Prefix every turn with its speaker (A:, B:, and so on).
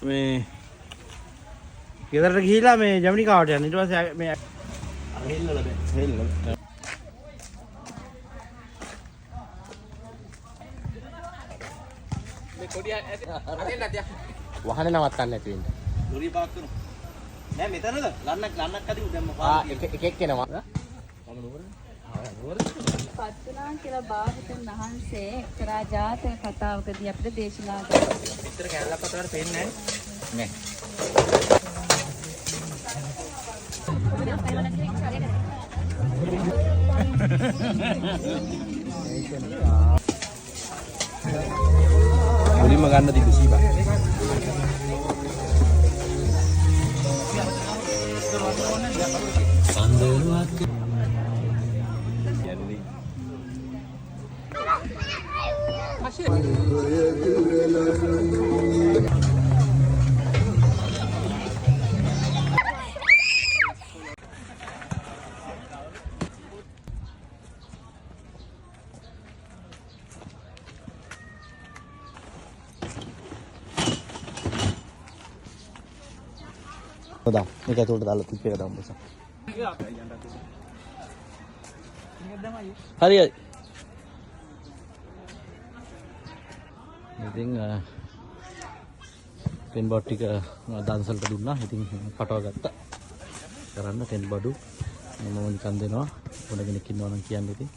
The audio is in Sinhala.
A: මේ ගෙදරට ගිහිලා මේ ජැමනිකාවට යන්න. ඊට පස්සේ මේ අර හෙල්ලලා බෑ. හෙල්ලලා. මේ කොඩිය අරෙන් නැතිය.
B: වහනේ නවත්තන්න නැති වෙන්න.
A: ලොරිය පාක් කරනවා. නෑ මෙතනද? ලන්නක් අදිමු දැන් මම
B: ආ එකෙක් එනවා.
A: මම නුවර.
C: පත්තුනා කියලා භාගතුන් වහන්සේ එක්තරා ජාතක කතාවකදී අපිට දේශනා කළා.
A: විතර කැලලක් අතර පේන්නේ නැහැ. මුලින්ම ගන්න තිබු සීබා. සඳරුවක්
B: හොදා මේක ඇතුළට දාලා තිප් එක දාමු බස.
A: හරියි. ඉතින් පෙන් බොට් ටික දන්සල්ට දුන්නා. ඉතින් පටව ගත්තා. කරන්න පෙන් බඩු මම නිකන් දෙනවා. පොඩ කෙනෙක් ඉන්නවා නම් කියන්න ඉතින්.